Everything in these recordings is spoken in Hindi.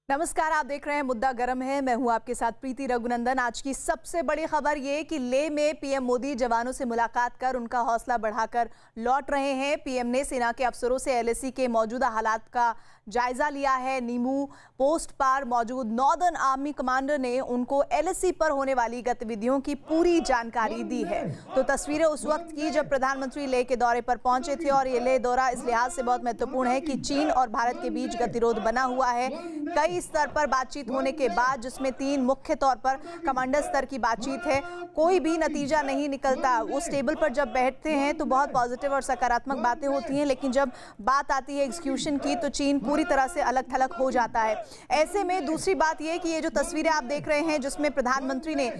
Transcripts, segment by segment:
नमस्कार, आप देख रहे हैं मुद्दा गर्म है। मैं हूं आपके साथ प्रीति रघुनंदन। आज की सबसे बड़ी खबर ये कि लेह में पीएम मोदी जवानों से मुलाकात कर उनका हौसला बढ़ाकर लौट रहे हैं। पीएम ने सेना के अफसरों से एलएसी के मौजूदा हालात का जायजा लिया है। नीमू पोस्ट पर मौजूद नॉर्दर्न आर्मी कमांडर ने उनको एलएसी पर होने वाली गतिविधियों की पूरी जानकारी दी है। तो तस्वीरें उस वक्त की जब प्रधानमंत्री लेह के दौरे पर पहुंचे थे और ये लेह दौरा इस लिहाज से बहुत महत्वपूर्ण है कि चीन और भारत के बीच गतिरोध बना हुआ है। कई स्तर पर बातचीत होने के बाद, जिसमें 3 मुख्य तौर पर कमांडर स्तर की बातचीत है, कोई भी नतीजा नहीं निकलता। उस टेबल पर जब बैठते हैं तो बहुत पॉजिटिव और सकारात्मक बातें होती हैं, लेकिन जब बात आती है एग्जीक्यूशन की तो चीन पूरी तरह से अलग थलग हो जाता है। ऐसे में दूसरी बात यह कि ये जो तस्वीरें आप देख रहे हैं जिसमें प्रधानमंत्री ने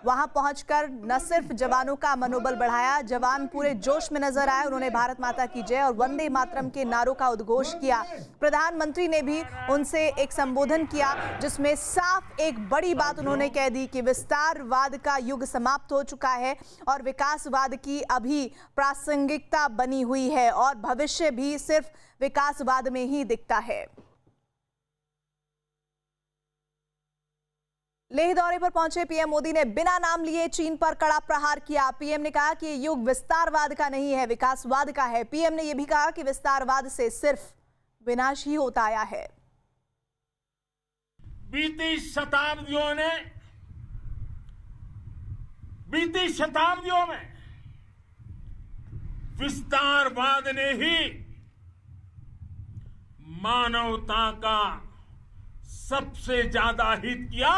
वहां पहुंचकर न सिर्फ जवानों का मनोबल बढ़ाया, जवान पूरे जोश में नजर आए। उन्होंने भारत माता की जय और वंदे मातरम के नारों का उद्घोष किया। प्रधानमंत्री ने भी उनसे एक संबोधन किया जिसमें साफ एक बड़ी बात उन्होंने कह दी कि विस्तारवाद का युग समाप्त हो चुका है और विकासवाद की अभी प्रासंगिकता बनी हुई है और भविष्य भी सिर्फ विकासवाद में ही दिखता है। लेह दौरे पर पहुंचे पीएम मोदी ने बिना नाम लिए चीन पर कड़ा प्रहार किया। पीएम ने कहा कि युग विस्तारवाद का नहीं है, विकासवाद का है। पीएम ने यह भी कहा कि विस्तारवाद से सिर्फ विनाश ही होता आया है। बीती शताब्दियों में विस्तारवाद ने ही मानवता का सबसे ज्यादा हित किया,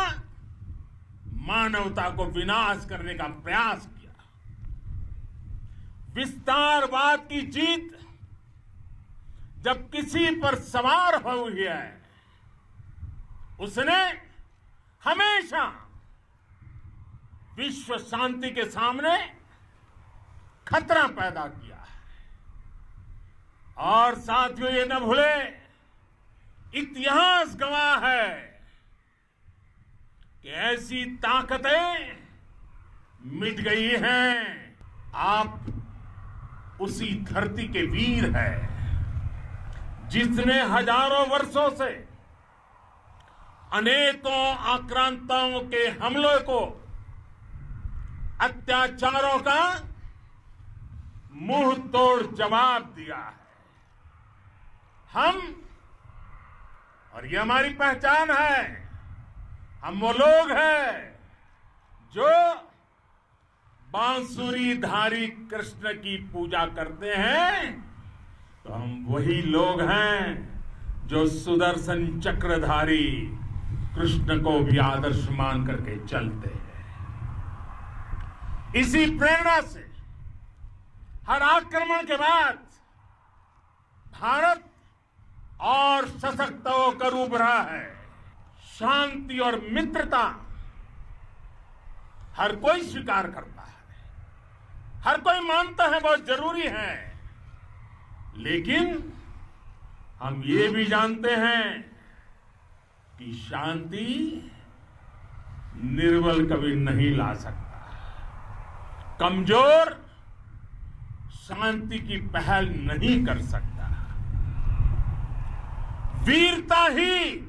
मानवता को विनाश करने का प्रयास किया। विस्तारवाद की जीत जब किसी पर सवार हुई है, उसने हमेशा विश्व शांति के सामने खतरा पैदा किया है। और साथियों, ये न भूले, इतिहास गवाह है कि ऐसी ताकतें मिट गई हैं। आप उसी धरती के वीर हैं जिसने हजारों वर्षों से अनेकों आक्रांताओं के हमलों को, अत्याचारों का मुंह तोड़ जवाब दिया है। और ये हमारी पहचान है। हम वो लोग हैं जो बांसुरीधारी कृष्ण की पूजा करते हैं, तो हम वही लोग हैं जो सुदर्शन चक्रधारी कृष्ण को भी आदर्श मान करके चलते हैं। इसी प्रेरणा से हर आक्रमण के बाद भारत और सशक्त होकर उभरा है। शांति और मित्रता हर कोई स्वीकार करता है, हर कोई मानता है बहुत जरूरी है, लेकिन हम ये भी जानते हैं कि शांति निर्बल कभी नहीं ला सकता। कमजोर शांति की पहल नहीं कर सकता। वीरता ही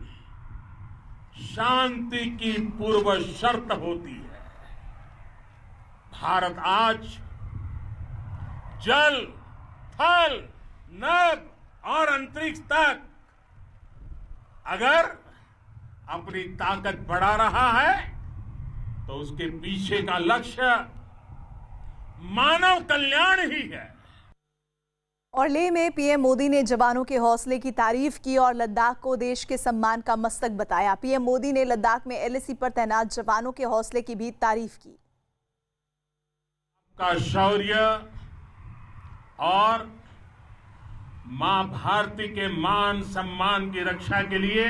शांति की पूर्व शर्त होती है। भारत आज जल, थल, नभ और अंतरिक्ष तक अगर अपनी ताकत बढ़ा रहा है तो उसके पीछे का लक्ष्य मानव कल्याण ही है। और लेह में पीएम मोदी ने जवानों के हौसले की तारीफ की और लद्दाख को देश के सम्मान का मस्तक बताया। पीएम मोदी ने लद्दाख में एलएसी पर तैनात जवानों के हौसले की भी तारीफ की। आपका शौर्य और मां भारती के मान सम्मान की रक्षा के लिए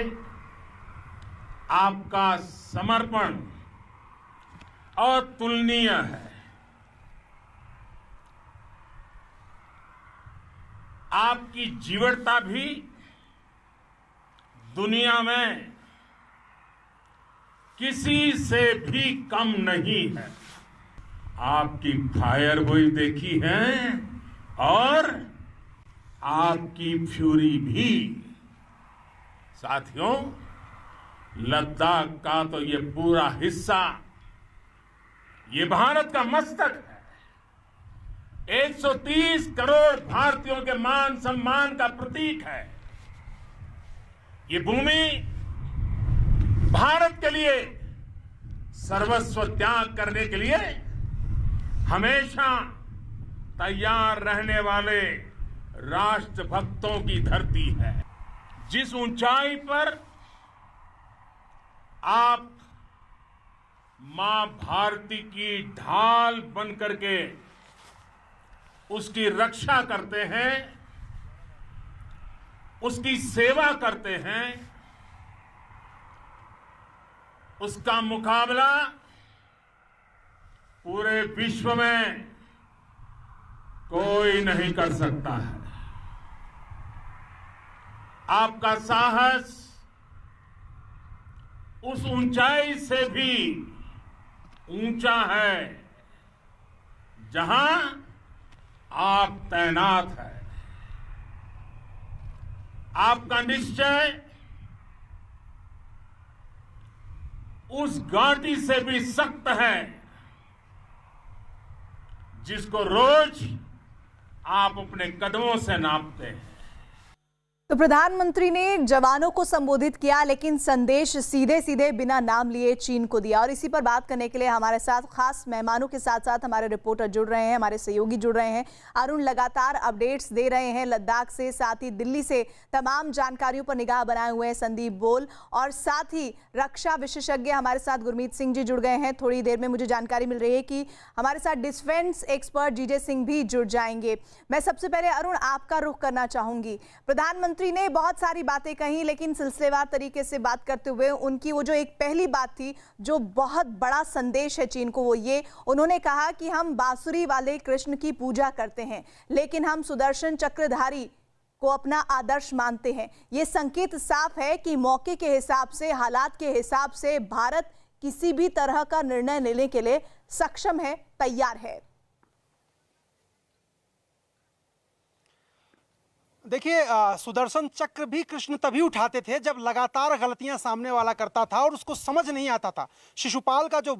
आपका समर्पण अतुलनीय है। आपकी जीवटता भी दुनिया में किसी से भी कम नहीं है। आपकी फायर हुई देखी है और आपकी फ्यूरी भी। साथियों, लद्दाख का तो ये पूरा हिस्सा ये भारत का मस्तक है। 130 करोड़ भारतीयों के मान सम्मान का प्रतीक है। ये भूमि भारत के लिए सर्वस्व त्याग करने के लिए हमेशा तैयार रहने वाले राष्ट्रभक्तों की धरती है। जिस ऊंचाई पर आप मां भारती की ढाल बनकर के उसकी रक्षा करते हैं, उसकी सेवा करते हैं, उसका मुकाबला पूरे विश्व में कोई नहीं कर सकता है। आपका साहस उस ऊंचाई से भी ऊंचा है जहां आप तैनात हैं। आपका निश्चय उस घाटी से भी सख्त है जिसको रोज आप अपने कदमों से नापते हैं। तो प्रधानमंत्री ने जवानों को संबोधित किया, लेकिन संदेश सीधे सीधे बिना नाम लिए चीन को दिया। और इसी पर बात करने के लिए हमारे साथ खास मेहमानों के साथ साथ हमारे रिपोर्टर जुड़ रहे हैं, हमारे सहयोगी जुड़ रहे हैं। अरुण लगातार अपडेट्स दे रहे हैं लद्दाख से, साथ ही दिल्ली से तमाम जानकारियों पर निगाह बनाए हुए हैं संदीप बोल, और साथ ही रक्षा विशेषज्ञ हमारे साथ गुरमीत सिंह जी जुड़ गए हैं। थोड़ी देर में मुझे जानकारी मिल रही है कि हमारे साथ डिफेंस एक्सपर्ट जीजे सिंह भी जुड़ जाएंगे। मैं सबसे पहले अरुण आपका रुख करना चाहूंगी। प्रधानमंत्री ने बहुत सारी बातें कही, लेकिन सिलसिलेवार तरीके से बात करते हुए उनकी वो जो एक पहली बात थी जो बहुत बड़ा संदेश है चीन को, वो ये उन्होंने कहा कि हम बांसुरी वाले कृष्ण की पूजा करते हैं, लेकिन हम सुदर्शन चक्रधारी को अपना आदर्श मानते हैं। ये संकेत साफ है कि मौके के हिसाब से, हालात के हिसाब से भारत किसी भी तरह का निर्णय लेने के लिए सक्षम है, तैयार है। देखिए, सुदर्शन चक्र भी कृष्ण तभी उठाते थे जब लगातार गलतियां सामने वाला करता था और उसको समझ नहीं आता था। शिशुपाल का जो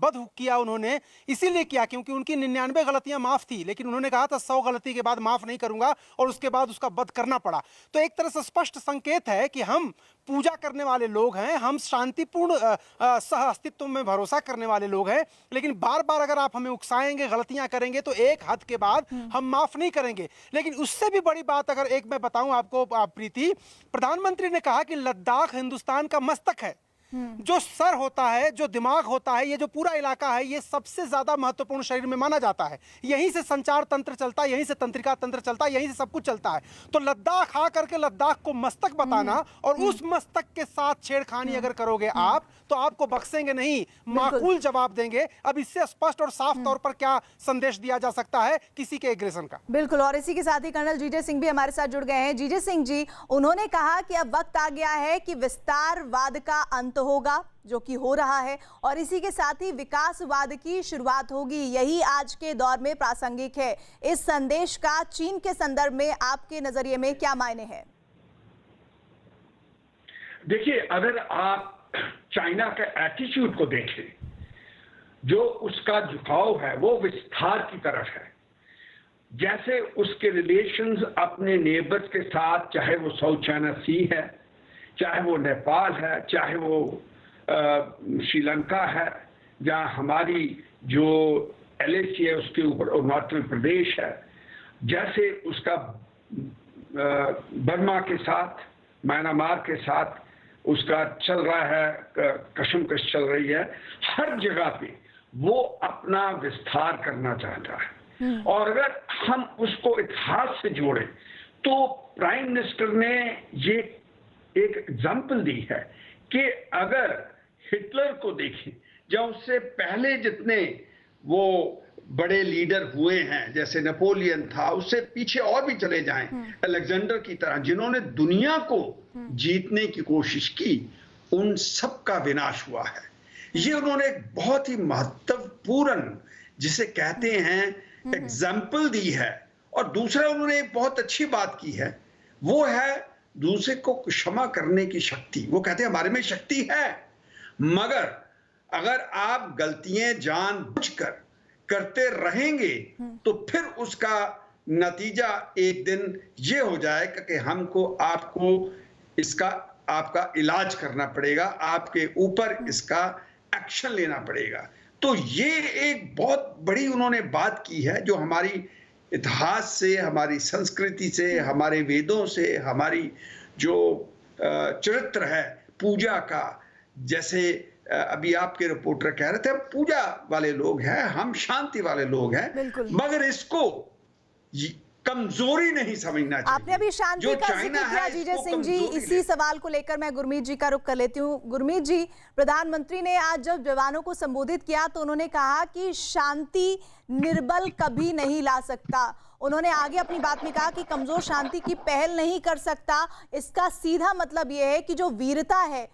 वध किया उन्होंने इसीलिए किया क्योंकि उनकी 99 गलतियां माफ थी, लेकिन उन्होंने कहा था 100 गलती के बाद माफ नहीं करूंगा, और उसके बाद उसका वध करना पड़ा। तो एक तरह से स्पष्ट संकेत है कि हम पूजा करने वाले लोग हैं, हम शांतिपूर्ण सह अस्तित्व में भरोसा करने वाले लोग हैं, लेकिन बार बार अगर आप हमें उकसाएंगे, गलतियां करेंगे, तो एक हद के बाद हम माफ नहीं करेंगे। लेकिन उससे भी बड़ी बात अगर एक मैं बताऊं आपको प्रीति, प्रधानमंत्री ने कहा कि लद्दाख हिंदुस्तान का मस्तक है। जो सर होता है, जो दिमाग होता है, ये जो पूरा इलाका है, ये सबसे ज्यादा महत्वपूर्ण शरीर में माना जाता है। यहीं से संचार तंत्र चलता है, यहीं से तंत्रिका तंत्र चलता है, यहीं से सब कुछ चलता है। तो लद्दाख आकर के लद्दाख को मस्तक बताना और उस मस्तक के साथ छेड़खानी अगर करोगे आप, तो आपको बख्शेंगे नहीं, माकूल जवाब देंगे। अब इससे स्पष्ट और साफ तौर पर क्या संदेश दिया जा सकता है किसी के एग्रेशन का? बिल्कुल, और इसी के साथ ही कर्नल जीजे सिंह भी हमारे साथ जुड़ गए हैं। जीजे सिंह जी, उन्होंने कहा कि अब वक्त आ गया है कि विस्तारवाद का अंत होगा, जो कि हो रहा है, और इसी के साथ ही विकासवाद की शुरुआत होगी। यही आज के दौर में प्रासंगिक है। इस संदेश का चीन के संदर्भ में आपके नजरिए में क्या मायने हैं? देखिए, अगर आप चाइना के एटीट्यूड को देखें, जो उसका झुकाव है वो विस्तार की तरफ है। जैसे उसके रिलेशंस अपने नेबर्स के साथ, चाहे वो साउथ चाइना सी है, चाहे वो नेपाल है, चाहे वो श्रीलंका है, जहाँ हमारी जो LAC है उसके ऊपर अरुणाचल प्रदेश है, जैसे उसका बर्मा के साथ, म्यांमार के साथ उसका चल रहा है, कशमकश चल रही है, हर जगह पे वो अपना विस्तार करना चाहता है। और अगर हम उसको इतिहास से जोड़ें तो प्राइम मिनिस्टर ने ये एक एग्जाम्पल दी है कि अगर हिटलर को देखें, जब उससे पहले जितने वो बड़े लीडर हुए हैं, जैसे नेपोलियन था, उससे पीछे और भी चले जाएं, अलेक्जेंडर की तरह, जिन्होंने दुनिया को जीतने की कोशिश की, उन सब का विनाश हुआ है। ये उन्होंने एक बहुत ही महत्वपूर्ण, जिसे कहते हैं, एग्जाम्पल दी है। और दूसरा उन्होंने एक बहुत अच्छी बात की है, वो है दूसरे को क्षमा करने की शक्ति, वो कहते हैं हमारे में शक्ति है, मगर अगर आप गलतियां जानबूझकर करते रहेंगे तो फिर उसका नतीजा एक दिन ये हो जाएगा कि हमको आपको इसका आपका इलाज करना पड़ेगा, आपके ऊपर इसका एक्शन लेना पड़ेगा। तो ये एक बहुत बड़ी उन्होंने बात की है जो हमारी इतिहास से, हमारी संस्कृति से, हमारे वेदों से, हमारी जो चरित्र है पूजा का, जैसे अभी आपके रिपोर्टर कह रहे थे, हम पूजा वाले लोग हैं, हम शांति वाले लोग हैं, मगर इसको कमजोरी नहीं समझना चाहिए। आपने अभी शांति का जिक्र किया जीजे सिंह जी, इसी सवाल को लेकर मैं गुरमीत जी का रुख कर लेती हूँ। गुरमीत जी, प्रधानमंत्री ने आज जब जवानों को संबोधित किया तो उन्होंने कहा कि शांति निर्बल कभी नहीं ला सकता। उन्होंने आगे अपनी बात में कहा कि कमजोर शांति की पहल नहीं कर सकता। इसका सीधा मतलब यह है कि जो वीरता है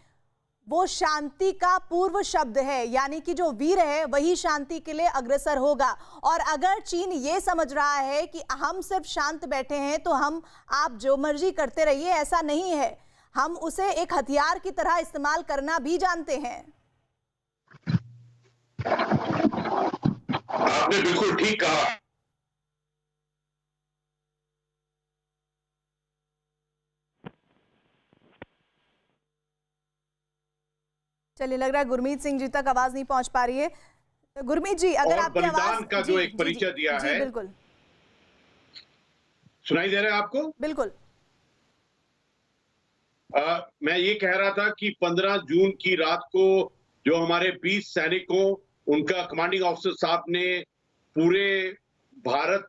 वो शांति का पूर्व शब्द है, यानी कि जो वीर है वही शांति के लिए अग्रसर होगा। और अगर चीन ये समझ रहा है कि हम सिर्फ शांत बैठे हैं तो हम आप जो मर्जी करते रहिए, ऐसा नहीं है। हम उसे एक हथियार की तरह इस्तेमाल करना भी जानते हैं। आपने बिल्कुल ठीक कहा। चलिए, लग रहा है गुरमीत सिंह जी तक आवाज नहीं पहुंच पा रही है। गुरमीत जी, अगर आपकी आवाज का जो एक परिचय दिया है, बिल्कुल सुनाई दे रहा है आपको? बिल्कुल। मैं ये कह रहा था कि 15 जून की रात को जो हमारे 20 सैनिकों, उनका कमांडिंग ऑफिसर साहब ने पूरे भारत,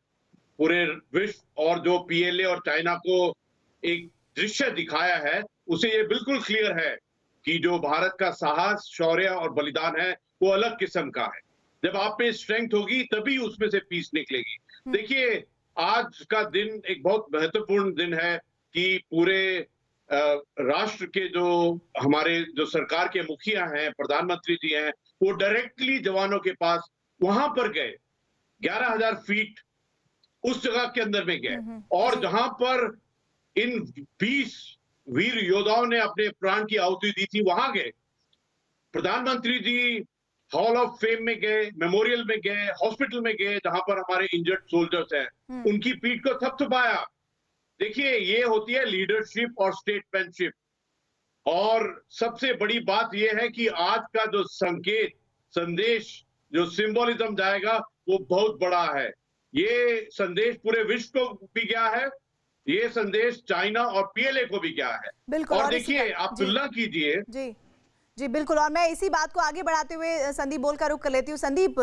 पूरे विश्व और जो पीएलए और चाइना को एक दृश्य दिखाया है, उसे ये बिल्कुल क्लियर है कि जो भारत का साहस, शौर्य और बलिदान है वो अलग किस्म का है। जब आप में स्ट्रेंथ होगी तभी उसमें से पीस निकलेगी। देखिए, आज का दिन एक बहुत महत्वपूर्ण दिन है कि पूरे राष्ट्र के जो हमारे जो सरकार के मुखिया हैं, प्रधानमंत्री जी हैं, वो डायरेक्टली जवानों के पास वहां पर गए, 11,000 फीट उस जगह के अंदर में गए, और जहां पर इन 20 वीर योद्धाओं ने अपने प्राण की आहुति दी थी, वहां गए। प्रधानमंत्री जी हॉल ऑफ फेम में गए, मेमोरियल में गए, हॉस्पिटल में गए जहां पर हमारे इंजर्ड सोल्जर्स हैं, उनकी पीठ को थपथपाया। देखिए, ये होती है लीडरशिप और स्टेटमैनशिप। और सबसे बड़ी बात यह है कि आज का जो संकेत, संदेश, जो सिंबोलिज्म जाएगा वो बहुत बड़ा है। ये संदेश पूरे विश्व को भी गया है, ये संदेश चाइना और पीएलए को भी गया है। बिल्कुल। और देखिए, आप तुलना कीजिए। जी जी बिल्कुल। और मैं इसी बात को आगे बढ़ाते हुए संदीप बोल का रुख कर लेती हूँ। संदीप,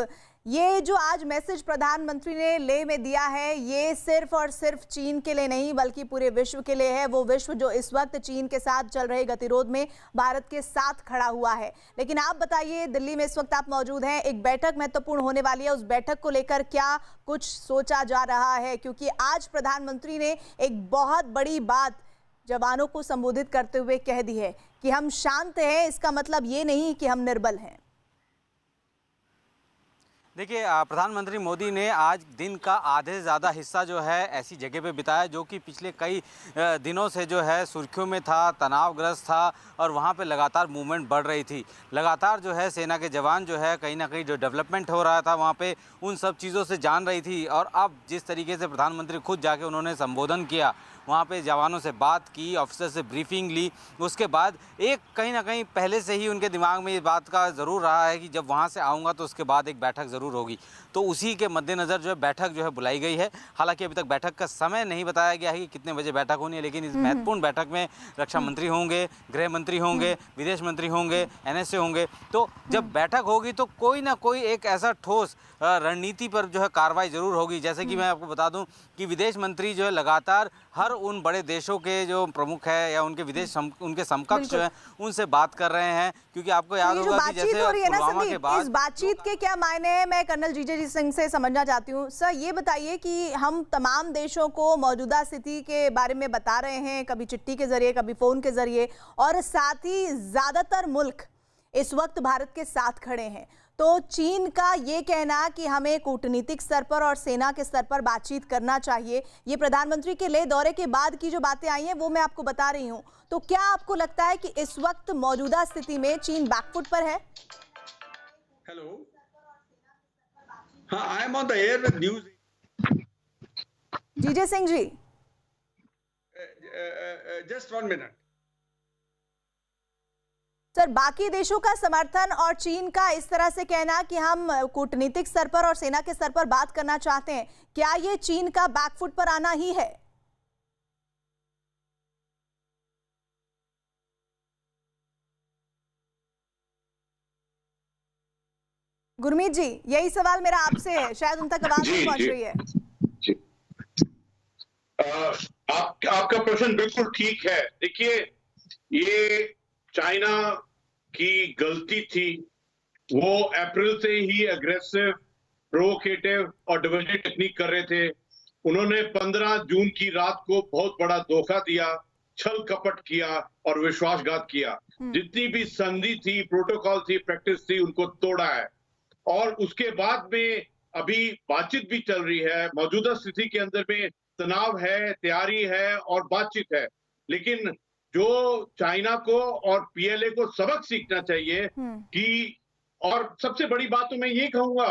ये जो आज मैसेज प्रधानमंत्री ने लेह में दिया है, ये सिर्फ और सिर्फ चीन के लिए नहीं बल्कि पूरे विश्व के लिए है। वो विश्व जो इस वक्त चीन के साथ चल रहे गतिरोध में भारत के साथ खड़ा हुआ है। लेकिन आप बताइए, दिल्ली में इस वक्त आप मौजूद हैं, एक बैठक महत्वपूर्ण होने वाली है, उस बैठक को लेकर क्या कुछ सोचा जा रहा है? क्योंकि आज प्रधानमंत्री ने एक बहुत बड़ी बात जवानों को संबोधित करते हुए कह दी है कि हम शांत हैं, इसका मतलब ये नहीं कि हम निर्बल हैं। देखिए, प्रधानमंत्री मोदी ने आज दिन का आधे से ज़्यादा हिस्सा जो है ऐसी जगह पे बिताया जो कि पिछले कई दिनों से जो है सुर्खियों में था, तनावग्रस्त था, और वहाँ पे लगातार मूवमेंट बढ़ रही थी। लगातार जो है सेना के जवान जो है कहीं ना कहीं जो डेवलपमेंट हो रहा था वहाँ पे, उन सब चीज़ों से जान रही थी। और अब जिस तरीके से प्रधानमंत्री खुद जाके उन्होंने संबोधन किया, वहाँ पे जवानों से बात की, ऑफिसर से ब्रीफिंग ली, उसके बाद एक कहीं ना कहीं पहले से ही उनके दिमाग में ये बात का ज़रूर रहा है कि जब वहाँ से आऊँगा तो उसके बाद एक बैठक ज़रूर होगी। तो उसी के मद्देनज़र जो है बैठक जो है बुलाई गई है। हालांकि अभी तक बैठक का समय नहीं बताया गया है कि कितने बजे बैठक होनी है, लेकिन इस महत्वपूर्ण बैठक में रक्षा मंत्री होंगे, गृह मंत्री होंगे, विदेश मंत्री होंगे, एनएसए होंगे। तो जब बैठक होगी तो कोई ना कोई एक ऐसा ठोस रणनीति पर जो है कार्रवाई ज़रूर होगी। जैसे कि मैं आपको बता दूं कि विदेश मंत्री जो है लगातार हर उन बड़े देशों के जो प्रमुख है या उनके विदेश उनके समकक्ष जो है उनसे बात कर रहे हैं, क्योंकि आपको याद होगा कि जैसे पुलवामा के बाद इस बातचीत के क्या मायने हैं, मैं कर्नल जीजे सिंह से समझना चाहती हूँ। सर, ये बताइए कि हम तमाम देशों को मौजूदा स्थिति के बारे में बता रहे हैं, कभी चिट्ठी के जरिए, कभी फोन के जरिए, और साथ ही ज्यादातर मुल्क इस वक्त भारत के साथ खड़े हैं। तो चीन का ये कहना कि हमें कूटनीतिक स्तर पर और सेना के स्तर पर बातचीत करना चाहिए, ये प्रधानमंत्री के लेह दौरे के बाद की जो बातें आई हैं वो मैं आपको बता रही हूं। तो क्या आपको लगता है कि इस वक्त मौजूदा स्थिति में चीन बैकफुट पर है? हेलो, हाँ, I am on the air with news. GJ Singh ji, just 1 minute. Sir, बाकी देशों का समर्थन और चीन का इस तरह से कहना कि हम कूटनीतिक स्तर पर और सेना के स्तर पर बात करना चाहते हैं, क्या ये चीन का बैकफुट पर आना ही है? गुरमीत जी, यही सवाल मेरा आपसे है, शायद उन तक आवाज नहीं पहुंच रही है। आपका प्रश्न बिल्कुल ठीक है। देखिए, ये चाइना की गलती थी। वो अप्रैल से ही अग्रेसिव, प्रोवोकेटिव और डिविजिव टेक्निक कर रहे थे। उन्होंने 15 जून की रात को बहुत बड़ा धोखा दिया, छल कपट किया और विश्वासघात किया। जितनी भी संधि थी, प्रोटोकॉल थी, प्रैक्टिस थी, उनको तोड़ा है। और उसके बाद में अभी बातचीत भी चल रही है। मौजूदा स्थिति के अंदर में तनाव है, तैयारी है और बातचीत है। लेकिन जो चाइना को और पीएलए को सबक सीखना चाहिए कि, और सबसे बड़ी बात तो मैं ये कहूंगा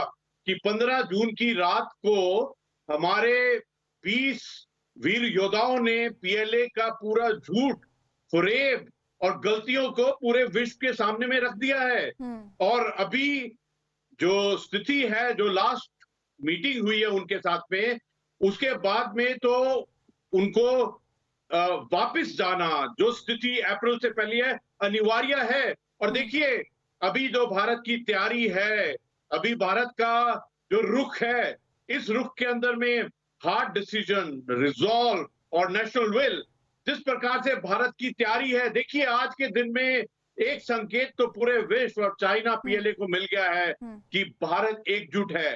कि 15 जून की रात को हमारे 20 वीर योद्धाओं ने पीएलए का पूरा झूठ, फरेब और गलतियों को पूरे विश्व के सामने में रख दिया है। और अभी जो स्थिति है, जो लास्ट मीटिंग हुई है उनके साथ में, उसके बाद में तो उनको वापस जाना, जो स्थिति अप्रैल से पहले है, अनिवार्य है। और देखिए, अभी जो भारत की तैयारी है, अभी भारत का जो रुख है, इस रुख के अंदर में हार्ड डिसीजन, रिजॉल्व और नेशनल विल, जिस प्रकार से भारत की तैयारी है, देखिए आज के दिन में एक संकेत तो पूरे विश्व और चाइना पीएलए को मिल गया है कि भारत एकजुट है।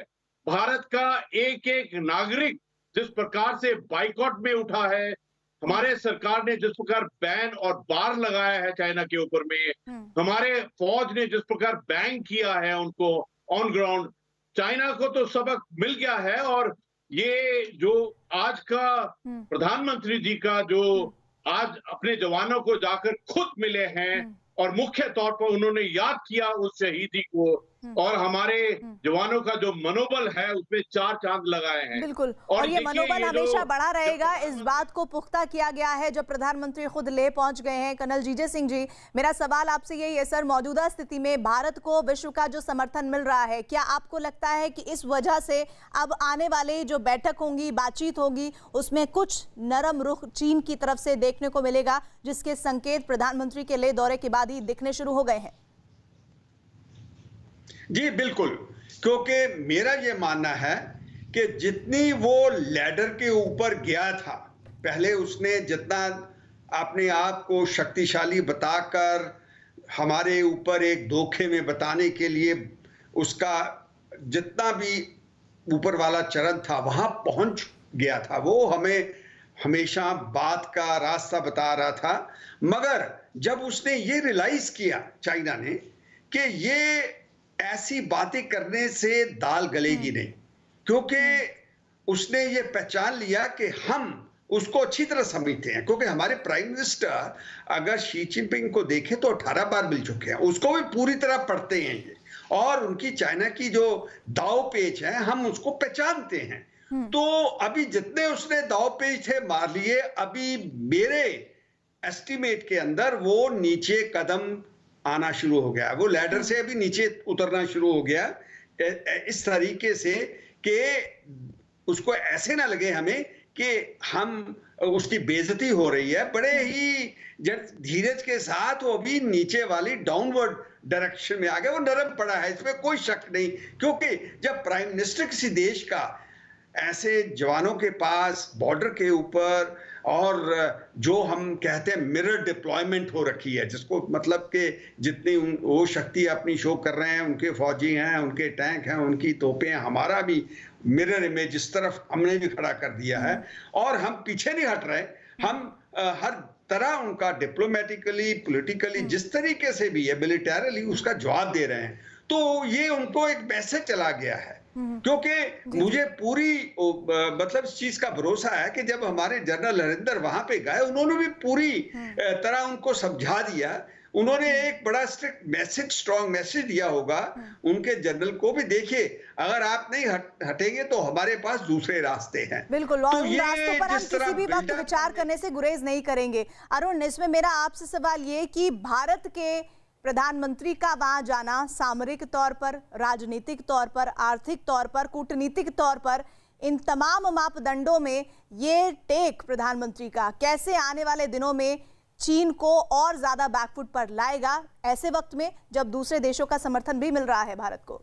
भारत का एक एक नागरिक जिस प्रकार से बाइकॉट में उठा है, हमारे सरकार ने जिस प्रकार बैन और बार लगाया है चाइना के ऊपर में, हमारे फौज ने जिस प्रकार बैन किया है उनको ऑन ग्राउंड, चाइना को तो सबक मिल गया है। और ये जो आज का प्रधानमंत्री जी का जो आज अपने जवानों को जाकर खुद मिले हैं और मुख्य तौर पर उन्होंने याद किया उस शहीदी को, और हमारे जवानों का जो मनोबल है उसमें 4 चांद लगाए हैं। बिल्कुल, और ये मनोबल हमेशा बढ़ा रहेगा, इस बात को पुख्ता किया गया है जब प्रधानमंत्री खुद ले पहुंच गए हैं। कर्नल जीजे सिंह जी, मेरा सवाल आपसे यही है सर, मौजूदा स्थिति में भारत को विश्व का जो समर्थन मिल रहा है, क्या आपको लगता है कि इस वजह से अब आने वाले जो बैठक होंगी, बातचीत होगी, उसमें कुछ नरम रुख चीन की तरफ से देखने को मिलेगा, जिसके संकेत प्रधानमंत्री के ले दौरे के बाद ही दिखने शुरू हो गए हैं? जी बिल्कुल, क्योंकि मेरा ये मानना है कि जितनी वो लैडर के ऊपर गया था, पहले उसने जितना अपने आप को शक्तिशाली बताकर हमारे ऊपर एक धोखे में बताने के लिए उसका जितना भी ऊपर वाला चरण था वहां पहुंच गया था, वो हमें हमेशा बात का रास्ता बता रहा था। मगर जब उसने ये रियलाइज किया चाइना ने कि ये ऐसी बातें करने से दाल गलेगी नहीं, क्योंकि उसने ये पहचान लिया कि हम उसको अच्छी तरह समझते हैं। क्योंकि हमारे प्राइम मिनिस्टर अगर शी जिनपिंग को देखें तो 18 बार मिल चुके हैं, उसको भी पूरी तरह पढ़ते हैं ये, और उनकी चाइना की जो दाव पेच है हम उसको पहचानते हैं। तो अभी जितने उसने दाव पेच थे मार लिए, अभी मेरे एस्टिमेट के अंदर वो नीचे कदम आना शुरू हो गया, वो लैडर से अभी नीचे उतरना शुरू हो गया, इस तरीके से कि उसको ऐसे ना लगे हमें कि हम उसकी बेइज्जती हो रही है। बड़े ही धीरज के साथ वो भी नीचे वाली डाउनवर्ड डायरेक्शन में आ गया, वो नरम पड़ा है, इसमें कोई शक नहीं। क्योंकि जब प्राइम मिनिस्टर किसी देश का ऐसे जवानों के पास बॉर्डर के ऊपर, और जो हम कहते हैं मिरर डिप्लॉयमेंट हो रखी है, जिसको मतलब कि जितनी वो शक्ति अपनी शो कर रहे हैं, उनके फौजी हैं, उनके टैंक हैं, उनकी तोपें हैं, हमारा भी मिरर इमेज इस तरफ हमने भी खड़ा कर दिया है, और हम पीछे नहीं हट रहे। हम हर तरह उनका डिप्लोमेटिकली, पॉलिटिकली, जिस तरीके से भी है, मिलिटरीली उसका जवाब दे रहे हैं। तो ये उनको एक मैसेज चला गया है। क्योंकि मुझे पूरी मतलब इस चीज का भरोसा है कि जब हमारे जनरल हरिंदर वहां पे गए, उन्होंने भी पूरी तरह उनको समझा दिया। उन्होंने एक बड़ा स्ट्रिक्ट मैसेज, स्ट्रॉन्ग मैसेज दिया होगा उनके जनरल को भी, देखिए अगर आप नहीं हटेंगे तो हमारे पास दूसरे रास्ते हैं। बिल्कुल, और उन रास्तों पर हम किसी भी वक्त विचार करने से गुरेज नहीं करेंगे। अरुण, इसमें मेरा आपसे सवाल ये कि भारत के प्रधानमंत्री का वहां जाना सामरिक तौर पर, राजनीतिक तौर पर, आर्थिक तौर पर, कूटनीतिक तौर पर, इन तमाम मापदंडों में ये टेक प्रधानमंत्री का कैसे आने वाले दिनों में चीन को और ज्यादा बैकफुट पर लाएगा, ऐसे वक्त में जब दूसरे देशों का समर्थन भी मिल रहा है भारत को?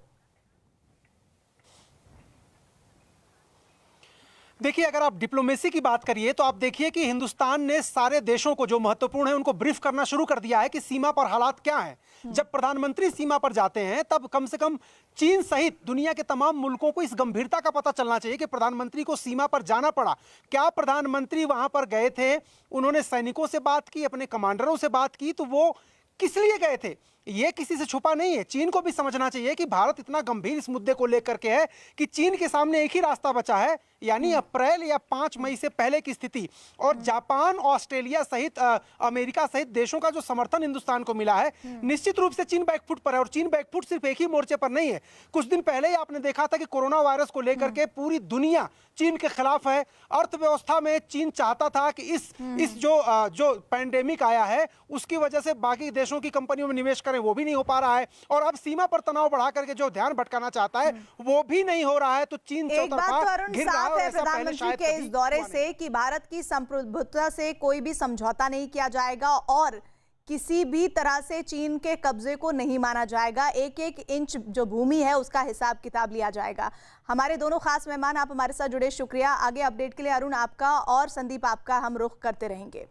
देखिए, अगर आप डिप्लोमेसी की बात करिए तो आप देखिए कि हिंदुस्तान ने सारे देशों को जो महत्वपूर्ण है उनको ब्रीफ करना शुरू कर दिया है कि सीमा पर हालात क्या हैं। जब प्रधानमंत्री सीमा पर जाते हैं तब कम से कम चीन सहित दुनिया के तमाम मुल्कों को इस गंभीरता का पता चलना चाहिए कि प्रधानमंत्री को सीमा पर जाना पड़ा। क्या प्रधानमंत्री वहां पर गए थे, उन्होंने सैनिकों से बात की, अपने कमांडरों से बात की, तो वो किस लिए गए थे ये किसी से छुपा नहीं है। चीन को भी समझना चाहिए कि भारत इतना गंभीर इस मुद्दे को लेकर के है कि चीन के सामने एक ही रास्ता बचा है, यानी अप्रैल या 5 मई से पहले की स्थिति। और जापान, ऑस्ट्रेलिया सहित अमेरिका सहित देशों का जो समर्थन हिंदुस्तान को मिला है, निश्चित रूप से चीन बैकफुट पर है। और चीन बैकफुट सिर्फ एक ही मोर्चे पर नहीं है। कुछ दिन पहले ही आपने देखा था कि कोरोना वायरस को लेकर के पूरी दुनिया चीन के खिलाफ है। अर्थव्यवस्था में चीन चाहता था कि इस जो पैंडेमिक आया है उसकी वजह से बाकी देशों की कंपनियों में निवेश करें, वो भी नहीं हो पा रहा है। और अब सीमा पर तनाव बढ़ा करके जो ध्यान भटकाना चाहता है वो भी नहीं हो रहा है। तो चीन चौतरफा घिर रहा है। और ऐसा पहले शायद के इस दौरे से कि भारत की संप्रभुता से कोई भी समझौता नहीं किया जाएगा और किसी भी तरह से चीन के कब्जे को नहीं माना जाएगा। एक एक इंच जो भूमि है उसका हिसाब किताब लिया जाएगा। हमारे दोनों खास मेहमान आप हमारे साथ जुड़े, शुक्रिया। आगे अपडेट के लिए अरुण आपका और संदीप आपका हम रुख करते रहेंगे।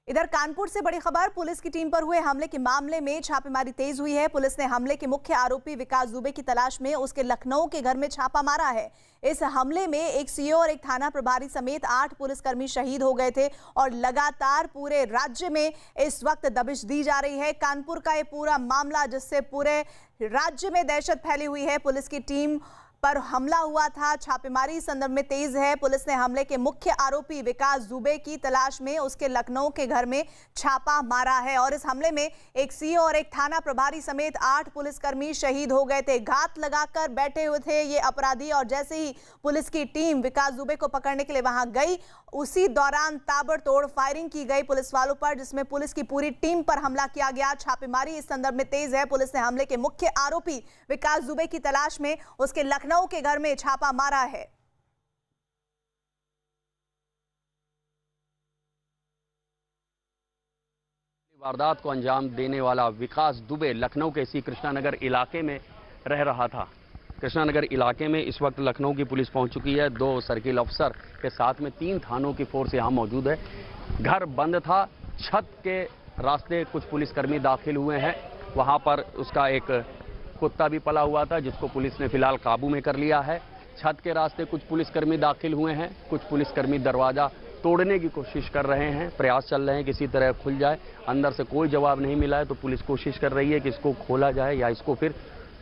इधर कानपुर से बड़ी खबर, पुलिस की टीम पर हुए हमले के मामले में छापेमारी तेज हुई है। पुलिस ने हमले के मुख्य आरोपी विकास दुबे की तलाश में उसके लखनऊ के घर में छापा मारा है। इस हमले में एक सीओ और एक थाना प्रभारी समेत 8 पुलिसकर्मी शहीद हो गए थे और लगातार पूरे राज्य में इस वक्त दबिश दी जा रही है। कानपुर का ये पूरा मामला जिससे पूरे राज्य में दहशत फैली हुई है। पुलिस की टीम पर हमला हुआ था, छापेमारी इस संदर्भ में तेज है। पुलिस ने हमले के मुख्य आरोपी विकास दुबे की तलाश में उसके लखनऊ के घर में छापा मारा है और इस हमले में एक सीओ और एक थाना प्रभारी समेत 8 पुलिसकर्मी शहीद हो गए थे। घात लगाकर बैठे हुए थे ये अपराधी और जैसे ही पुलिस की टीम विकास दुबे को पकड़ने के लिए वहां गई, उसी दौरान ताबड़तोड़ फायरिंग की गई पुलिस वालों पर, जिसमें पुलिस की पूरी टीम पर हमला किया गया। छापेमारी इस संदर्भ में तेज है। पुलिस ने हमले के मुख्य आरोपी विकास दुबे की तलाश में उसके लखनऊ के घर में छापा मारा है। वारदात को अंजाम देने वाला विकास दुबे लखनऊ के इसी कृष्णानगर इलाके में रह रहा था। कृष्णानगर इलाके में इस वक्त लखनऊ की पुलिस पहुंच चुकी है। 2 सर्किल अफसर के साथ में 3 थानों की फोर्स यहां मौजूद है। घर बंद था, छत के रास्ते कुछ पुलिसकर्मी दाखिल हुए हैं। वहां पर उसका एक कुत्ता भी पला हुआ था जिसको पुलिस ने फिलहाल काबू में कर लिया है। छत के रास्ते कुछ पुलिसकर्मी दाखिल हुए हैं। कुछ पुलिसकर्मी दरवाजा तोड़ने की कोशिश कर रहे हैं, प्रयास चल रहे हैं किसी तरह खुल जाए। अंदर से कोई जवाब नहीं मिला है तो पुलिस कोशिश कर रही है कि इसको खोला जाए या इसको फिर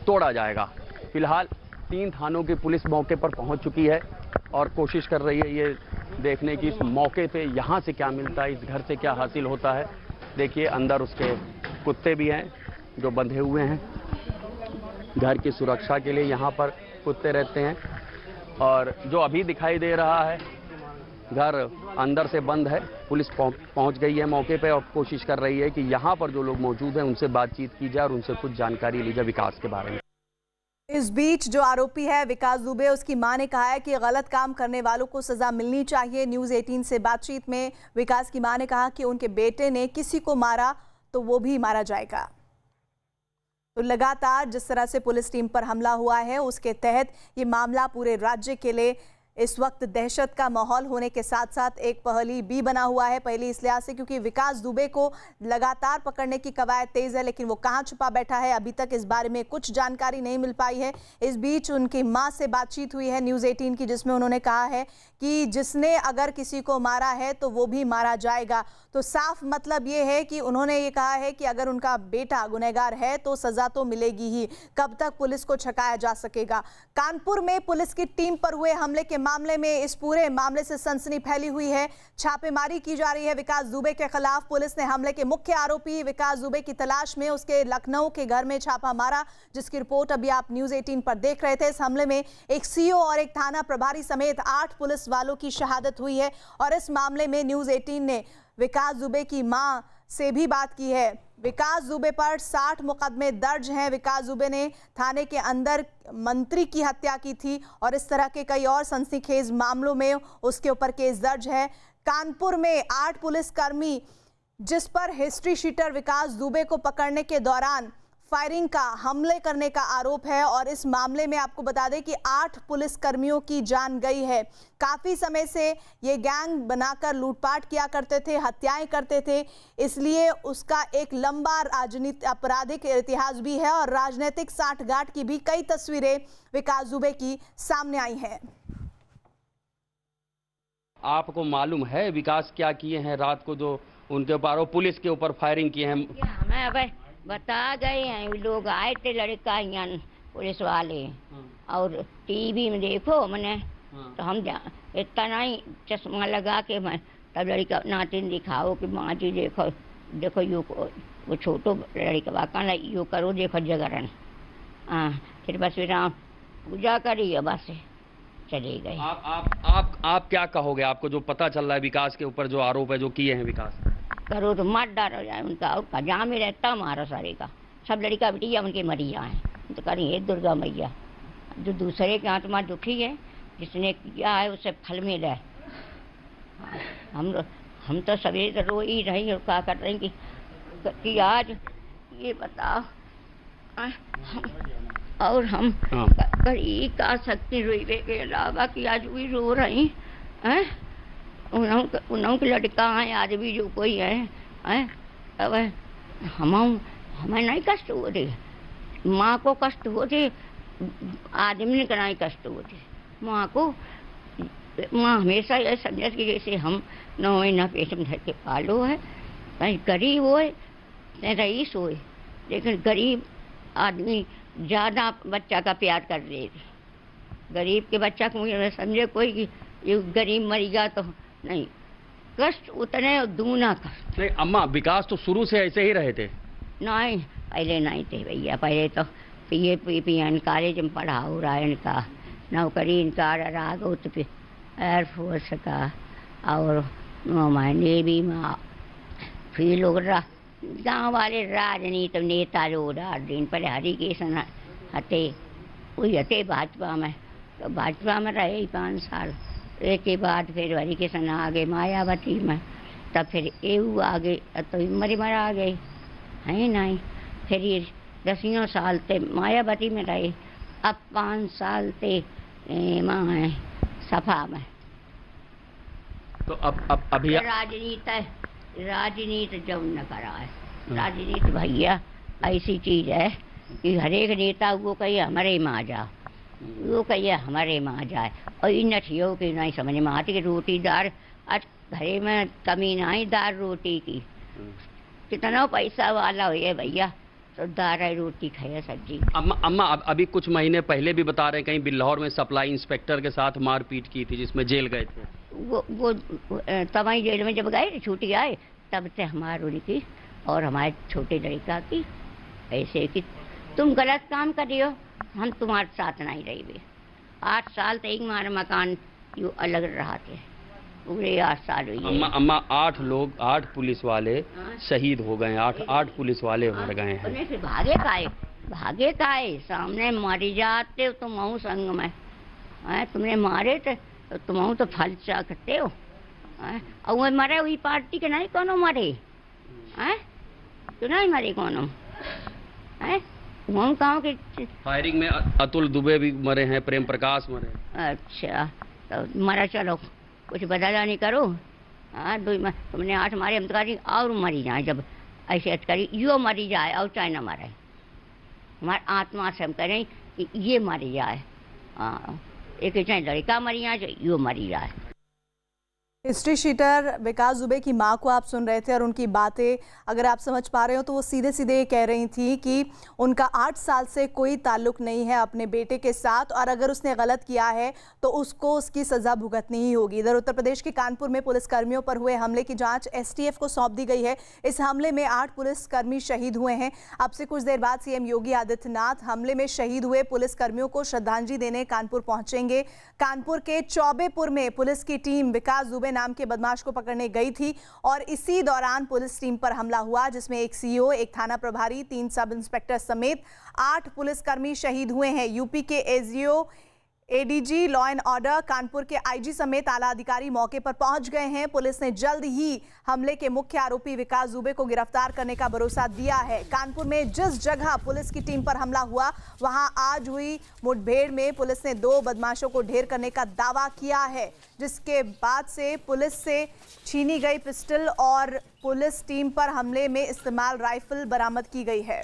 तोड़ा जाएगा। फिलहाल 3 थानों की पुलिस मौके पर पहुंच चुकी है और कोशिश कर रही है ये देखने की इस मौके पे यहाँ से क्या मिलता है, इस घर से क्या हासिल होता है। देखिए अंदर उसके कुत्ते भी हैं जो बंधे हुए हैं। घर की सुरक्षा के लिए यहाँ पर कुत्ते रहते हैं और जो अभी दिखाई दे रहा है घर अंदर से बंद है। पुलिस पहुँच गई है मौके पे और कोशिश कर रही है कि यहाँ पर जो लोग मौजूद हैं उनसे बातचीत की जाए और उनसे कुछ जानकारी ली जाए विकास के बारे में। इस बीच जो आरोपी है विकास दुबे, उसकी मां ने कहा है कि गलत काम करने वालों को सजा मिलनी चाहिए। न्यूज़ 18 से बातचीत में विकास की मां ने कहा कि उनके बेटे ने किसी को मारा तो वो भी मारा जाएगा। तो लगातार जिस तरह से पुलिस टीम पर हमला हुआ है उसके तहत ये मामला पूरे राज्य के लिए इस वक्त दहशत का माहौल होने के साथ साथ एक पहली भी बना हुआ है। पहली इस लिहाज से क्योंकि विकास दुबे को लगातार पकड़ने की कवायद तेज है, लेकिन वो कहां छुपा बैठा है अभी तक इस बारे में कुछ जानकारी नहीं मिल पाई है। इस बीच उनकी मां से बातचीत हुई है न्यूज़ 18 की, जिसमें उन्होंने कहा है कि जिसने अगर किसी को मारा है तो वो भी मारा जाएगा। तो साफ मतलब ये है कि उन्होंने ये कहा है कि अगर उनका बेटा गुनहगार है तो सजा तो मिलेगी ही। कब तक पुलिस को छकाया जा सकेगा? कानपुर में पुलिस की टीम पर हुए हमले के मामले में इस पूरे मामले से सनसनी फैली हुई है। छापेमारी की जा रही है विकास दुबे के खिलाफ। पुलिस ने हमले के मुख्य आरोपी विकास दुबे की तलाश में उसके लखनऊ के घर में छापा मारा, जिसकी रिपोर्ट अभी आप न्यूज़ 18 पर देख रहे थे। इस हमले में एक सीओ और एक थाना प्रभारी समेत 8 पुलिस वालों की शहादत हुई है। और इस मामले में न्यूज़ 18 ने विकास दुबे की मां से भी बात की है। विकास दुबे पर 60 मुकदमे दर्ज हैं। विकास दुबे ने थाने के अंदर मंत्री की हत्या की थी और इस तरह के कई और सनसनीखेज मामलों में उसके ऊपर केस दर्ज है। कानपुर में 8 पुलिसकर्मी जिस पर हिस्ट्री शीटर विकास दुबे को पकड़ने के दौरान फायरिंग का हमले करने का आरोप है। और इस मामले में आपको बता दें कि 8 पुलिसकर्मियों की जान गई है। काफ़ी समय से ये गैंग बनाकर लूटपाट किया करते थे, हत्याएं करते थे, इसलिए उसका एक लंबा राजनीतिक आपराधिक इतिहास भी है और राजनीतिक साठगांठ की भी कई तस्वीरें विकास दुबे की सामने आई हैं। आपको मालूम है विकास क्या किए हैं? रात को जो उनके ऊपर पुलिस के ऊपर फायरिंग किए हैं, हमें अब बता गए हैं। लोग आए थे लड़का यहाँ पुलिस वाले और टीवी में देखो मैंने तो हम इतना नहीं चश्मा लगा के मैं तब लड़का नातिन दिखाओ कि माँ जी देखो देखो यू वो छोटो लड़का वाका यू करो देखो जगरण। हाँ फिर बस फिर पूजा करी बस चले गए। आप क्या कहोगे? आपको जो पता चल रहा है विकास के ऊपर जो आरोप है जो किए हैं विकास, करो तो मत डर जाए उनका और जहाँ में रहता मारो सारे का सब लड़का बिटिया उनके मरिया हैं तो करी हे दुर्गा मैया। जो दूसरे की आत्मा दुखी है जिसने किया है उसे फल मिला है। हम तो सवेरे रो ही रही और क्या कर रहे कि आज ये बताओ और हम कर ही का सकते रोइबे के अलावा कि आज भी रो रही हैं। उन्हों के लड़का है आज भी जो कोई है अब हमें नहीं कष्ट होते, माँ को कष्ट होते, आदमी ने नहीं कष्ट होते। माँ को माँ हमेशा ये समझे कि जैसे हम 9 महीना पेट में धर के पालो है, कहीं गरीब होए चाहे रईस होए, लेकिन गरीब आदमी ज़्यादा बच्चा का प्यार कर दे। गरीब के बच्चा को समझे कोई कि ये गरीब मरेगा तो नहीं, कष्ट उतने और दूना कष्ट। नहीं अम्मा, विकास तो शुरू से ऐसे ही रहे थे? नहीं पहले नहीं थे भैया, पहले तो PN कॉलेज में पढ़ा हो रहा है, इनका नौकरी इनका रागौत पे एयरफोर्स का और नेवी में। फिर लोग गाँव वाले राजनीति नेता लोग दिन पहले हरिकेशन हते वही हते भाजपा में, तो भाजपा में रहे 5 साल। एक के बाद फिर हरिकेशन आ गए मायावती में, तब फिर एऊ आ गए तो मर आ गए है नहीं। फिर ये 10 साल ते मायावती में रहे, अब 5 साल ते माँ है सफा में। तो अब अभी राजनीति जब न करा है। राजनीति भैया ऐसी चीज है कि हर एक नेता वो कहिए हमारे में आ जाओ, वो कहिए हमारे में आ जाए, और इन ठियो की नहीं समझ में आती कि रोटी दार आज घरे में कमी नहीं दाल रोटी की। कितना पैसा वाला हो ये भैया तो दाल रोटी खाए सब्जी। अम्मा अभी कुछ महीने पहले भी बता रहे हैं कहीं बिल्लौर में सप्लाई इंस्पेक्टर के साथ मारपीट की थी जिसमें जेल गए थे। वो तबाही जेल में जब गए छूटी आए तब से हमारी उनकी और हमारे छोटे लड़का की ऐसे कि तुम गलत काम कर रही हो, हम तुम्हारे साथ नहीं रही। 8 साल तक एक हमारा मकान यू अलग रहा थे, पूरे 8 साल हुई। अम्मा 8 पुलिस वाले शहीद हो गए, 8 पुलिस वाले मर गए हैं। फिर भागे काए सामने मारी जाते हो तुम संग में तुमने मारे थे तो तुम तो फल चाहते हो। और वो मरे हुई पार्टी के नहीं कोनो मरे तो नहीं मरे कोनो गाँव के फायरिंग में अतुल दुबे भी मरे हैं, प्रेम प्रकाश मरे। अच्छा तो मारा चलो कुछ बदला नहीं करो। हाँ तुमने 8 मारे, हम तो करी और मरी जाए, जब ऐसे करी यो मरी जाए और चाहे न मारे, हमारे आत्मा से हम करें कि ये मरी जाए। हाँ एक चाहे लड़का मरी जाए यो मरी जाए। हिस्ट्री शीटर विकास दुबे की मां को आप सुन रहे थे और उनकी बातें अगर आप समझ पा रहे हो तो वो सीधे सीधे ये कह रही थी कि उनका 8 साल से कोई ताल्लुक नहीं है अपने बेटे के साथ और अगर उसने गलत किया है तो उसको उसकी सजा भुगतनी ही होगी। इधर उत्तर प्रदेश के कानपुर में पुलिसकर्मियों पर हुए हमले की जांच एसटीएफ को सौंप दी गई है। इस हमले में 8 पुलिसकर्मी शहीद हुए हैं। अब से कुछ देर बाद सीएम योगी आदित्यनाथ हमले में शहीद हुए पुलिसकर्मियों को श्रद्धांजलि देने कानपुर पहुंचेंगे। कानपुर के चौबेपुर में पुलिस की टीम विकास दुबे नाम के बदमाश को पकड़ने गई थी और इसी दौरान पुलिस टीम पर हमला हुआ जिसमें एक सीओ, एक थाना प्रभारी, 3 सब इंस्पेक्टर समेत 8 पुलिसकर्मी शहीद हुए हैं। यूपी के SDO, ADG law and order, Kanpur के आईजी समेत आला अधिकारी मौके पर पहुंच गए हैं। पुलिस ने जल्द ही हमले के मुख्य आरोपी विकास दुबे को गिरफ्तार करने का भरोसा दिया है। कानपुर में जिस जगह पुलिस की टीम पर हमला हुआ वहां आज हुई मुठभेड़ में पुलिस ने 2 बदमाशों को ढेर करने का दावा किया है, जिसके बाद से पुलिस से छीनी गई पिस्टल और पुलिस टीम पर हमले में इस्तेमाल राइफल बरामद की गई है।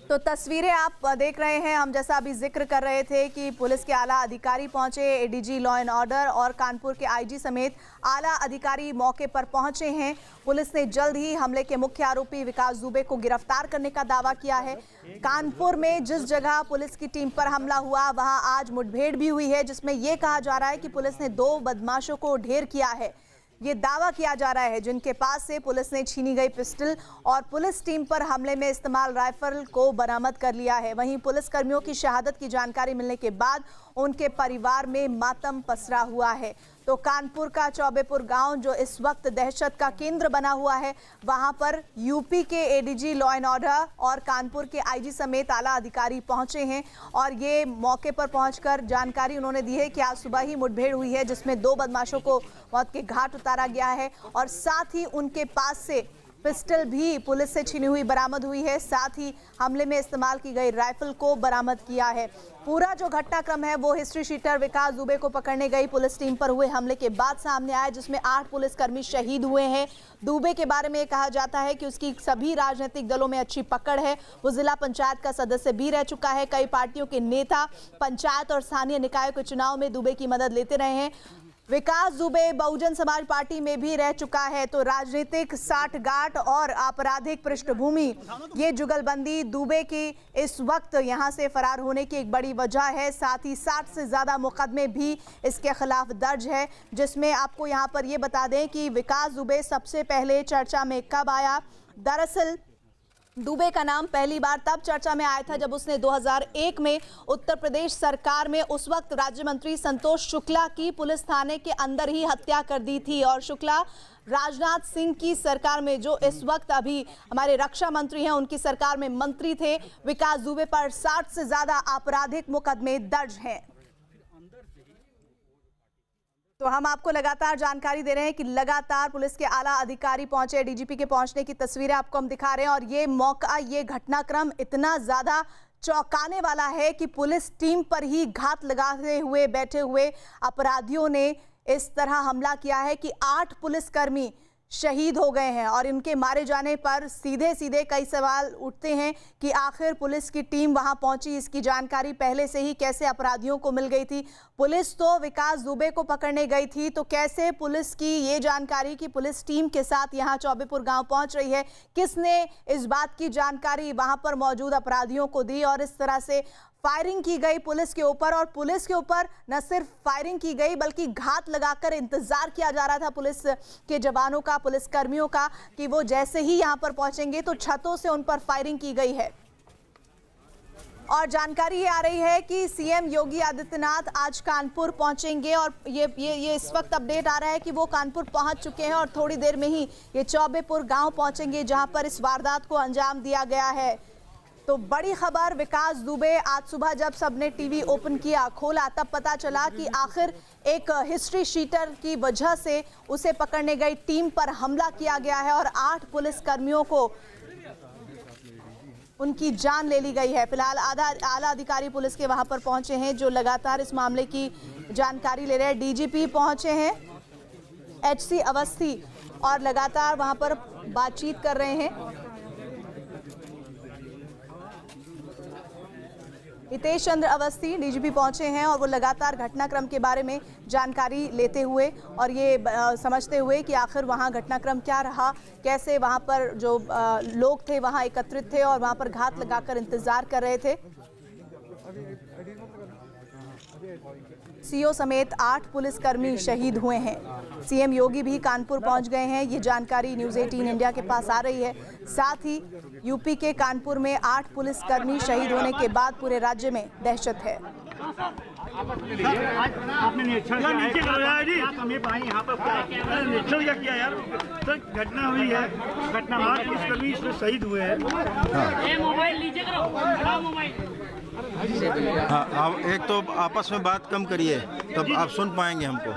तो तस्वीरें आप देख रहे हैं, हम जैसा अभी जिक्र कर रहे थे कि पुलिस के आला अधिकारी पहुंचे, एडीजी लॉ एंड ऑर्डर और कानपुर के आईजी समेत आला अधिकारी मौके पर पहुंचे हैं। पुलिस ने जल्द ही हमले के मुख्य आरोपी विकास दुबे को गिरफ्तार करने का दावा किया है। कानपुर में जिस जगह पुलिस की टीम पर हमला हुआ वहां आज मुठभेड़ भी हुई है, जिसमें यह कहा जा रहा है कि पुलिस ने 2 बदमाशों को ढेर किया है। ये दावा किया जा रहा है जिनके पास से पुलिस ने छीनी गई पिस्टल और पुलिस टीम पर हमले में इस्तेमाल राइफल को बरामद कर लिया है। वहीं पुलिसकर्मियों की शहादत की जानकारी मिलने के बाद उनके परिवार में मातम पसरा हुआ है। तो कानपुर का चौबेपुर गांव जो इस वक्त दहशत का केंद्र बना हुआ है, वहां पर यूपी के एडीजी लॉ एंड ऑर्डर और कानपुर के आईजी समेत आला अधिकारी पहुंचे हैं और ये मौके पर पहुंचकर जानकारी उन्होंने दी है कि आज सुबह ही मुठभेड़ हुई है जिसमें 2 बदमाशों को मौत के घाट उतारा गया है और साथ ही उनके पास से पिस्टल भी पुलिस से छीनी हुई बरामद हुई है। साथ ही हमले में इस्तेमाल की गई राइफल को बरामद किया है। पूरा जो घटनाक्रम है वो हिस्ट्री शीटर विकास दुबे को पकड़ने गई पुलिस टीम पर हुए हमले के बाद सामने आया, जिसमें 8 पुलिसकर्मी शहीद हुए हैं। दुबे के बारे में कहा जाता है कि उसकी सभी राजनीतिक दलों में अच्छी पकड़ है। वो जिला पंचायत का सदस्य भी रह चुका है। कई पार्टियों के नेता पंचायत और स्थानीय निकायों के चुनाव में दुबे की मदद लेते रहे हैं। विकास दुबे बहुजन समाज पार्टी में भी रह चुका है। तो राजनीतिक साठगांठ और आपराधिक पृष्ठभूमि, ये जुगलबंदी दुबे की इस वक्त यहां से फरार होने की एक बड़ी वजह है। साथ ही 60 से ज्यादा मुकदमे भी इसके खिलाफ दर्ज है, जिसमें आपको यहां पर ये बता दें कि विकास दुबे सबसे पहले चर्चा में कब आया। दरअसल दुबे का नाम पहली बार तब चर्चा में आया था जब उसने 2001 में उत्तर प्रदेश सरकार में उस वक्त राज्य मंत्री संतोष शुक्ला की पुलिस थाने के अंदर ही हत्या कर दी थी। और शुक्ला राजनाथ सिंह की सरकार में, जो इस वक्त अभी हमारे रक्षा मंत्री हैं, उनकी सरकार में मंत्री थे। विकास दुबे पर 60 से ज्यादा आपराधिक मुकदमे दर्ज हैं। तो हम आपको लगातार जानकारी दे रहे हैं कि लगातार पुलिस के आला अधिकारी पहुंचे, डीजीपी के पहुंचने की तस्वीरें आपको हम दिखा रहे हैं और ये मौका, ये घटनाक्रम इतना ज्यादा चौंकाने वाला है कि पुलिस टीम पर ही घात लगाते हुए बैठे हुए अपराधियों ने इस तरह हमला किया है कि 8 पुलिसकर्मी शहीद हो गए हैं। और इनके मारे जाने पर सीधे सीधे कई सवाल उठते हैं कि आखिर पुलिस की टीम वहां पहुंची, इसकी जानकारी पहले से ही कैसे अपराधियों को मिल गई थी। पुलिस तो विकास दुबे को पकड़ने गई थी, तो कैसे पुलिस की ये जानकारी कि पुलिस टीम के साथ यहां चौबेपुर गांव पहुंच रही है, किसने इस बात की जानकारी वहां पर मौजूद अपराधियों को दी और इस तरह से फायरिंग की गई पुलिस के ऊपर। और पुलिस के ऊपर न सिर्फ फायरिंग की गई बल्कि घात लगाकर इंतजार किया जा रहा था पुलिस के जवानों का, पुलिस कर्मियों का, कि वो जैसे ही यहां पर पहुंचेंगे तो छतों से उन पर फायरिंग की गई है। और जानकारी ये आ रही है कि सीएम योगी आदित्यनाथ आज कानपुर पहुंचेंगे और ये इस वक्त अपडेट आ रहा है कि वो कानपुर पहुंच चुके हैं और थोड़ी देर में ही ये चौबेपुर गांव पहुंचेंगे जहां पर इस वारदात को अंजाम दिया गया है। तो बड़ी खबर, विकास दुबे आज सुबह जब सबने टीवी ओपन किया, खोला, तब पता चला कि आखिर एक हिस्ट्री शीटर की वजह से उसे पकड़ने गई टीम पर हमला किया गया है और 8 पुलिसकर्मियों को उनकी जान ले ली गई है। फिलहाल आला अधिकारी पुलिस के वहां पर पहुंचे हैं जो लगातार इस मामले की जानकारी ले रहे हैं। डीजीपी पहुंचे हैं एचसी अवस्थी और लगातार वहां पर बातचीत कर रहे हैं। हितेश चंद्र अवस्थी डीजीपी पहुंचे हैं और वो लगातार घटनाक्रम के बारे में जानकारी लेते हुए और ये समझते हुए कि आखिर वहां घटनाक्रम क्या रहा, कैसे वहां पर जो लोग थे वहां एकत्रित थे और वहां पर घात लगाकर इंतजार कर रहे थे। सीओ समेत 8 पुलिसकर्मी शहीद हुए हैं। सीएम योगी भी कानपुर पहुंच गए हैं, ये जानकारी न्यूज़ 18 इंडिया के पास आ रही है। साथ ही यूपी के कानपुर में 8 पुलिसकर्मी शहीद होने के बाद पूरे राज्य में दहशत है। आपने निरीक्षण किया यार, तो घटना हुई है, घटना 8 पुलिसकर्मी इसमें शहीद हुए हैं। हाँ, एक तो आपस में बात कम करिए तब आप सुन पाएंगे हमको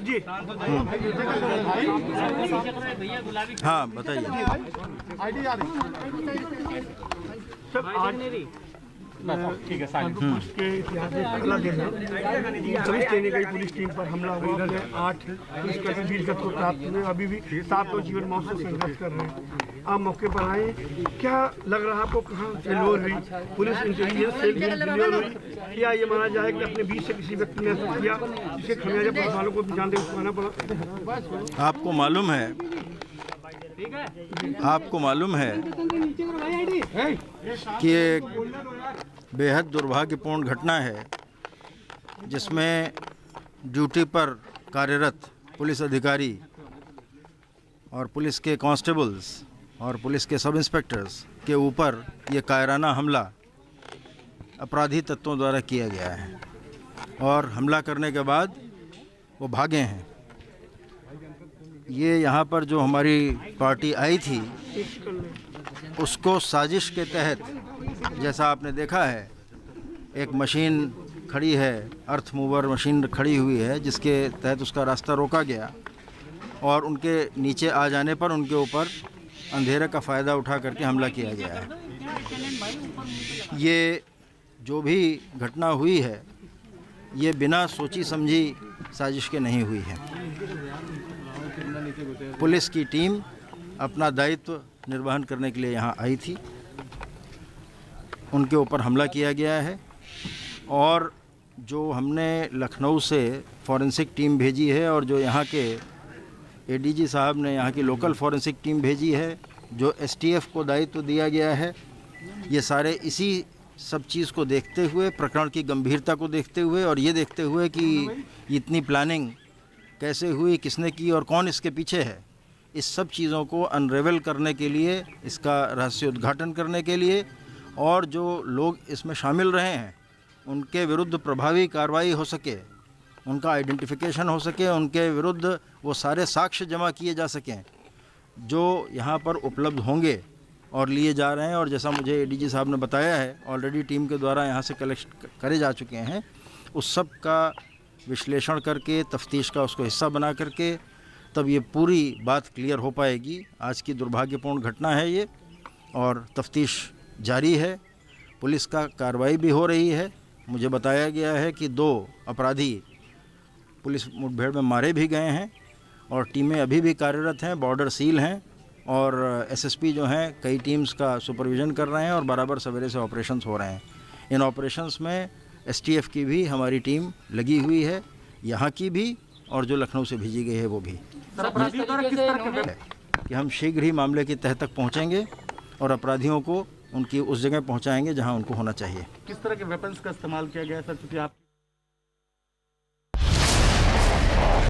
जी। हाँ बताइए। ठीक है के इतिहास में अगला दिन है। 24 ट्रेनें गई पुलिस टीम पर हमला हुआ, 8 पुलिसकर्मी वीरगति को प्राप्त हुए। अभी भी 7 लोग जीवन मौत से संघर्ष कर रहे हैं। आप मौके पर आए, क्या लग रहा है आपको, कहाँ फेल्योर हुई पुलिस इंटेलिजेंस सेल की फेल्योर हुई, या ये माना जाए कि अपने बीच से किसी व्यक्ति ने ऐसा किया जिसके खमियाजा पुलिस वालों को भी जान दे उठाना पड़ा? आपको मालूम है कि एक बेहद दुर्भाग्यपूर्ण घटना है जिसमें ड्यूटी पर कार्यरत पुलिस अधिकारी और पुलिस के कांस्टेबल्स और पुलिस के सब इंस्पेक्टर्स के ऊपर ये कायराना हमला अपराधी तत्वों द्वारा किया गया है और हमला करने के बाद वो भागे हैं। ये यहाँ पर जो हमारी पार्टी आई थी उसको साजिश के तहत, जैसा आपने देखा है, एक मशीन खड़ी है, अर्थ मूवर मशीन खड़ी हुई है जिसके तहत उसका रास्ता रोका गया और उनके नीचे आ जाने पर उनके ऊपर अंधेरे का फ़ायदा उठा करके हमला किया गया है। ये जो भी घटना हुई है ये बिना सोची समझी साजिश के नहीं हुई है। पुलिस की टीम अपना दायित्व निर्वहन करने के लिए यहाँ आई थी, उनके ऊपर हमला किया गया है और जो हमने लखनऊ से फॉरेंसिक टीम भेजी है और जो यहाँ के एडीजी साहब ने यहाँ की लोकल फॉरेंसिक टीम भेजी है, जो एसटीएफ को दायित्व दिया गया है, ये सारे इसी सब चीज़ को देखते हुए, प्रकरण की गंभीरता को देखते हुए और ये देखते हुए कि इतनी प्लानिंग कैसे हुई, किसने की और कौन इसके पीछे है, इस सब चीज़ों को अनरेवल करने के लिए, इसका रहस्य उद्घाटन करने के लिए और जो लोग इसमें शामिल रहे हैं उनके विरुद्ध प्रभावी कार्रवाई हो सके, उनका आइडेंटिफिकेशन हो सके, उनके विरुद्ध वो सारे साक्ष्य जमा किए जा सकें जो यहाँ पर उपलब्ध होंगे और लिए जा रहे हैं। और जैसा मुझे एडीजी साहब ने बताया है, ऑलरेडी टीम के द्वारा यहाँ से कलेक्ट करे जा चुके हैं, उस सब का विश्लेषण करके, तफ्तीश का उसको हिस्सा बना करके तब ये पूरी बात क्लियर हो पाएगी। आज की दुर्भाग्यपूर्ण घटना है ये और तफ्तीश जारी है, पुलिस का कार्रवाई भी हो रही है। मुझे बताया गया है कि 2 अपराधी पुलिस मुठभेड़ में मारे भी गए हैं और टीमें अभी भी कार्यरत हैं, बॉर्डर सील हैं और एसएसपी जो हैं कई टीम्स का सुपरविज़न कर रहे हैं और बराबर सवेरे से ऑपरेशंस हो रहे हैं। इन ऑपरेशंस में एसटीएफ की भी हमारी टीम लगी हुई है, यहाँ की भी और जो लखनऊ से भेजी गई है वो भी। कि हम शीघ्र ही मामले की तह तक पहुँचेंगे और अपराधियों को उनकी उस जगह पहुँचाएंगे जहाँ उनको होना चाहिए। किस तरह के वेपन्स का इस्तेमाल किया गया सर, क्योंकि आप